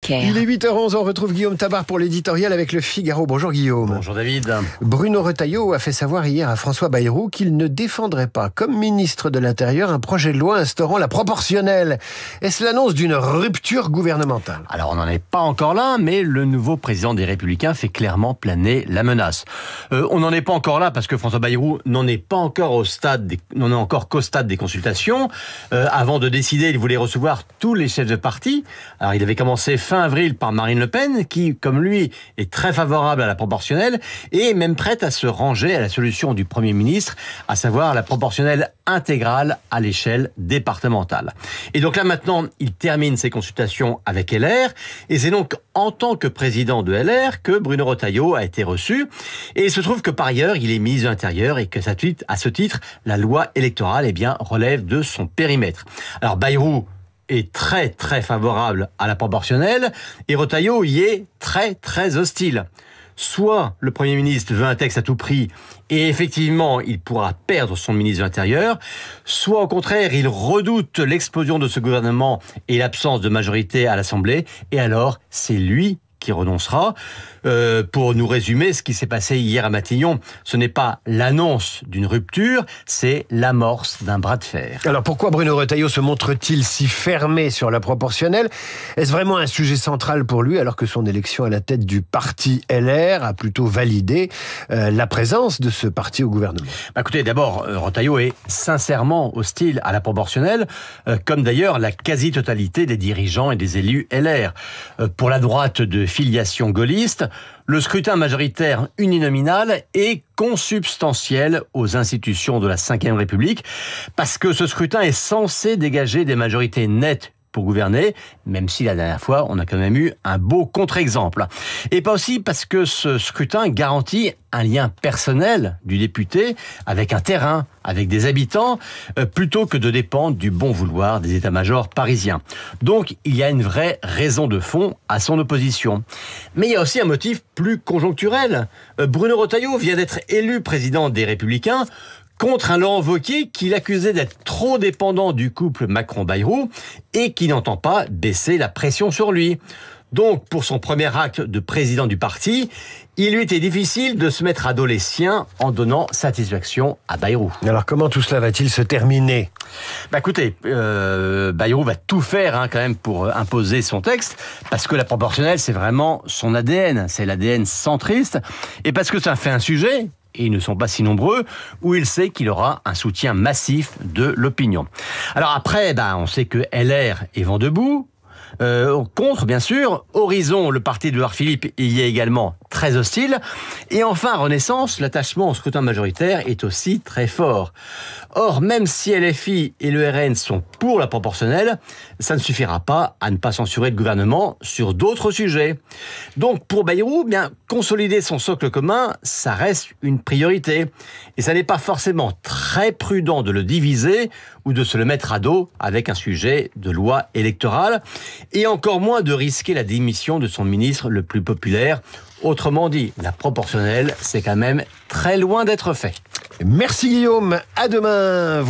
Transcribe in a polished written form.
Necker. Il est 8h11, on retrouve Guillaume Tabar pour l'éditorial avec Le Figaro. Bonjour Guillaume. Bonjour David. Bruno Retailleau a fait savoir hier à François Bayrou qu'il ne défendrait pas, comme ministre de l'Intérieur, un projet de loi instaurant la proportionnelle. Est-ce l'annonce d'une rupture gouvernementale? Alors on n'en est pas encore là, mais le nouveau président des Républicains fait clairement planer la menace. On n'en est pas encore là parce que François Bayrou n'en est encore qu'au stade des consultations. Avant de décider, il voulait recevoir tous les chefs de parti. Alors il avait commencé fin avril par Marine Le Pen, qui, comme lui, est très favorable à la proportionnelle et est même prête à se ranger à la solution du Premier ministre, à savoir la proportionnelle intégrale à l'échelle départementale. Et donc là maintenant, il termine ses consultations avec LR, et c'est donc en tant que président de LR que Bruno Retailleau a été reçu. Et il se trouve que par ailleurs, il est ministre de l'Intérieur et que à ce titre, la loi électorale relève de son périmètre. Alors Bayrou est très très favorable à la proportionnelle et Retailleau y est très très hostile. Soit le Premier ministre veut un texte à tout prix et effectivement il pourra perdre son ministre de l'Intérieur, soit au contraire il redoute l'explosion de ce gouvernement et l'absence de majorité à l'Assemblée, et alors c'est lui qui renoncera. Pour nous résumer ce qui s'est passé hier à Matignon, ce n'est pas l'annonce d'une rupture, c'est l'amorce d'un bras de fer. Alors pourquoi Bruno Retailleau se montre-t-il si fermé sur la proportionnelle? Est-ce vraiment un sujet central pour lui alors que son élection à la tête du parti LR a plutôt validé la présence de ce parti au gouvernement? Écoutez, d'abord, Retailleau est sincèrement hostile à la proportionnelle, comme d'ailleurs la quasi-totalité des dirigeants et des élus LR. Pour la droite de filiation gaulliste, le scrutin majoritaire uninominal est consubstantiel aux institutions de la Ve République, parce que ce scrutin est censé dégager des majorités nettes pour gouverner, même si la dernière fois, on a quand même eu un beau contre-exemple. Et pas aussi parce que ce scrutin garantit un lien personnel du député avec un terrain, avec des habitants, plutôt que de dépendre du bon vouloir des états-majors parisiens. Donc, il y a une vraie raison de fond à son opposition. Mais il y a aussi un motif plus conjoncturel. Bruno Retailleau vient d'être élu président des Républicains contre un Laurent Wauquiez qui l'accusait d'être trop dépendant du couple Macron-Bayrou et qui n'entend pas baisser la pression sur lui. Donc, pour son premier acte de président du parti, il lui était difficile de se mettre à dos les siens en donnant satisfaction à Bayrou. Alors comment tout cela va-t-il se terminer? Écoutez, Bayrou va tout faire quand même pour imposer son texte, parce que la proportionnelle, c'est vraiment son ADN, c'est l'ADN centriste, et parce que ça fait un sujet, et ils ne sont pas si nombreux, où il sait qu'il aura un soutien massif de l'opinion. Alors après, on sait que LR est vent debout. Contre, bien sûr, Horizon, le parti d'Édouard Philippe, y est également très hostile. Et enfin, Renaissance, l'attachement au scrutin majoritaire est aussi très fort. Or, même si LFI et le RN sont pour la proportionnelle, ça ne suffira pas à ne pas censurer le gouvernement sur d'autres sujets. Donc, pour Bayrou, consolider son socle commun, ça reste une priorité. Et ça n'est pas forcément très prudent de le diviser ou de se le mettre à dos avec un sujet de loi électorale, et encore moins de risquer la démission de son ministre le plus populaire. Autrement dit, la proportionnelle, c'est quand même très loin d'être fait. Merci Guillaume, à demain.